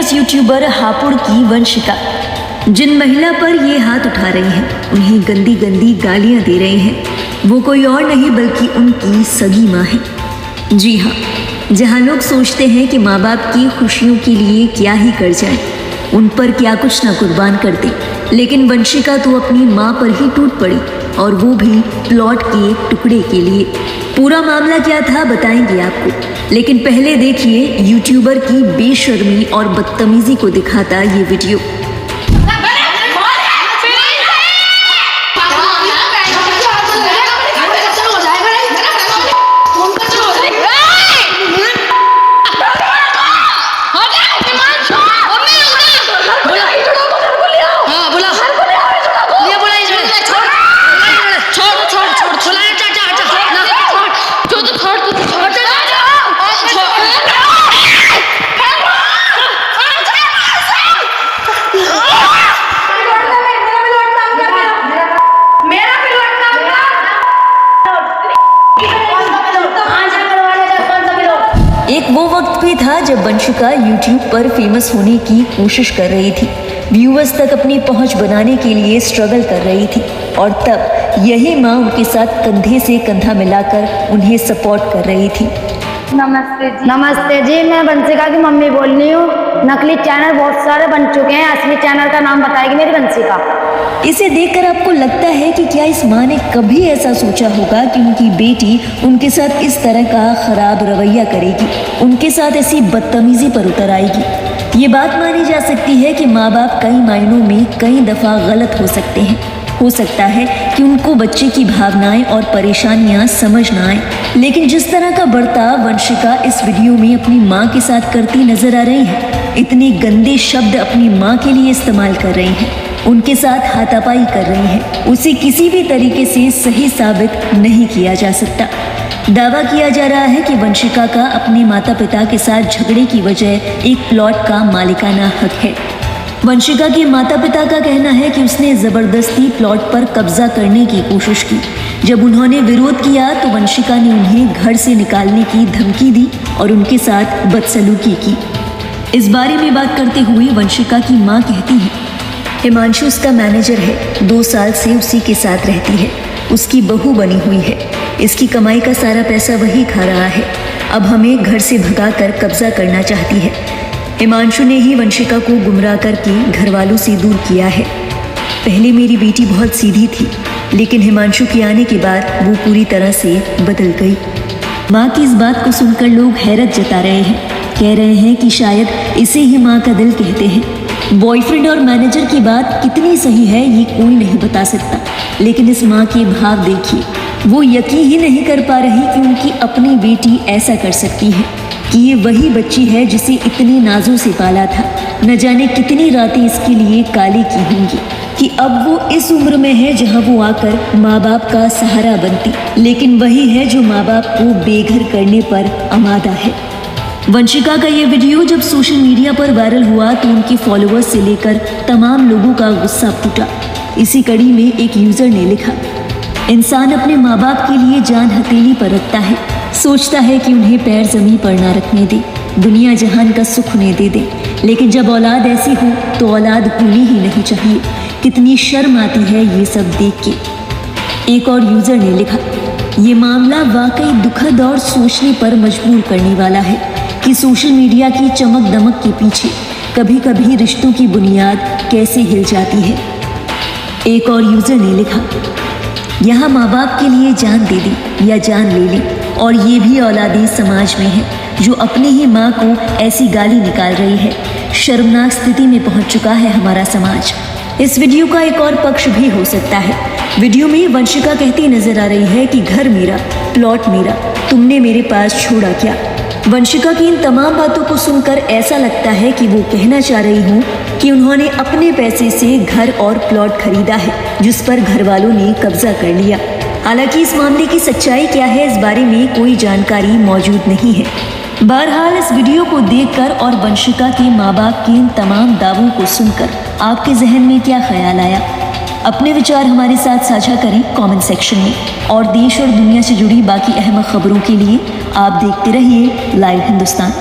Famous YouTuber Hapur की वंशिका जिन महिला पर ये हाथ उठा रही हैं, उन्हें गंदी गंदी गालियां दे रहे हैं, वो कोई और नहीं बल्कि उनकी सगी माँ है। जी हाँ, जहाँ लोग सोचते हैं कि माँ बाप की खुशियों के लिए क्या ही कर जाए, उन पर क्या कुछ ना कुर्बान कर दे, लेकिन वंशिका तो अपनी माँ पर ही टूट पड़ी, और वो भी प्लॉट के एक टुकड़े के लिए। पूरा मामला क्या था बताएंगे आपको, लेकिन पहले देखिए यूट्यूबर की बेशर्मी और बदतमीजी को दिखाता ये वीडियो। एक वो वक्त भी था जब वंशिका यूट्यूब पर फेमस होने की कोशिश कर रही थी, व्यूअर्स तक अपनी पहुंच बनाने के लिए स्ट्रगल कर रही थी, और तब यही माँ उनके साथ कंधे से कंधा मिलाकर उन्हें सपोर्ट कर रही थी। नमस्ते जी, मैं वंशिका की मम्मी बोल रही हूँ। नकली चैनल बहुत सारे बन चुके हैं, असली चैनल का नाम बताएगी मेरी वंशिका। इसे देखकर आपको लगता है कि क्या इस माँ ने कभी ऐसा सोचा होगा कि उनकी बेटी उनके साथ इस तरह का खराब रवैया करेगी, उनके साथ ऐसी बदतमीजी पर उतर आएगी। ये बात मानी जा सकती है कि माँ बाप कई मायनों में कई दफ़ा गलत हो सकते हैं। हो सकता है कि उनको बच्चे की भावनाएं और परेशानियां समझ ना आए, लेकिन जिस तरह का बर्ताव वंशिका इस वीडियो में अपनी माँ के साथ करती नजर आ रही है, इतने गंदे शब्द अपनी माँ के लिए इस्तेमाल कर रही हैं, उनके साथ हाथापाई कर रही हैं, उसे किसी भी तरीके से सही साबित नहीं किया जा सकता। दावा किया जा रहा है कि वंशिका का अपने माता पिता के साथ झगड़े की वजह एक प्लॉट का मालिकाना हक है। वंशिका के माता पिता का कहना है कि उसने ज़बरदस्ती प्लॉट पर कब्जा करने की कोशिश की। जब उन्होंने विरोध किया तो वंशिका ने उन्हें घर से निकालने की धमकी दी और उनके साथ बदसलूकी की। इस बारे में बात करते हुए वंशिका की माँ कहती है, हिमांशु उसका मैनेजर है, 2 साल से उसी के साथ रहती है, उसकी बहू बनी हुई है, इसकी कमाई का सारा पैसा वही खा रहा है, अब हमें घर से भगाकर कब्जा करना चाहती है। हिमांशु ने ही वंशिका को गुमराह करके घर वालों से दूर किया है। पहले मेरी बेटी बहुत सीधी थी, लेकिन हिमांशु के आने के बाद वो पूरी तरह से बदल गई। माँ की इस बात को सुनकर लोग हैरत जता रहे हैं, कह रहे हैं कि शायद इसे ही माँ का दिल कहते हैं। बॉयफ्रेंड और मैनेजर की बात कितनी सही है ये कोई नहीं बता सकता, लेकिन इस माँ के भाव देखिए, वो यकीन ही नहीं कर पा रही कि उनकी अपनी बेटी ऐसा कर सकती है, कि ये वही बच्ची है जिसे इतनी नाजों से पाला था। न जाने कितनी रातें इसके लिए काली की होंगी कि अब वो इस उम्र में है जहां वो आकर माँ बाप का सहारा बनती, लेकिन वही है जो माँ बाप को बेघर करने पर आमादा है। वंशिका का ये वीडियो जब सोशल मीडिया पर वायरल हुआ तो उनके फॉलोअर्स से लेकर तमाम लोगों का गुस्सा फूटा। इसी कड़ी में एक यूजर ने लिखा, इंसान अपने माँ बाप के लिए जान हथेली पर रखता है, सोचता है कि उन्हें पैर जमीन पर ना रखने दे, दुनिया जहान का सुख उन्हें दे दे, लेकिन जब औलाद ऐसी हो तो औलाद होनी ही नहीं चाहिए। कितनी शर्म आती है ये सब देख के। एक और यूजर ने लिखा, ये मामला वाकई दुखद और सोचने पर मजबूर करने वाला है कि सोशल मीडिया की चमक दमक के पीछे कभी कभी रिश्तों की बुनियाद कैसे हिल जाती है। एक और यूजर ने लिखा, यहाँ माँ बाप के लिए जान दे दी या जान ले ली, और ये भी औलादी समाज में है जो अपनी ही माँ को ऐसी गाली निकाल रही है। शर्मनाक स्थिति में पहुंच चुका है हमारा समाज। इस वीडियो का एक और पक्ष भी हो सकता है। वीडियो में वंशिका कहती नजर आ रही है कि घर मेरा, प्लॉट मेरा, तुमने मेरे पास छोड़ा क्या। वंशिका की इन तमाम बातों को सुनकर ऐसा लगता है कि वो कहना चाह रही हूँ कि उन्होंने अपने पैसे से घर और प्लॉट खरीदा है, जिस पर घर वालों ने कब्जा कर लिया। हालांकि इस मामले की सच्चाई क्या है इस बारे में कोई जानकारी मौजूद नहीं है। बहरहाल इस वीडियो को देखकर और वंशिका के माँ बाप के इन तमाम दावों को सुनकर आपके जहन में क्या ख्याल आया? अपने विचार हमारे साथ साझा करें कमेंट सेक्शन में, और देश और दुनिया से जुड़ी बाकी अहम खबरों के लिए आप देखते रहिए लाइव हिंदुस्तान।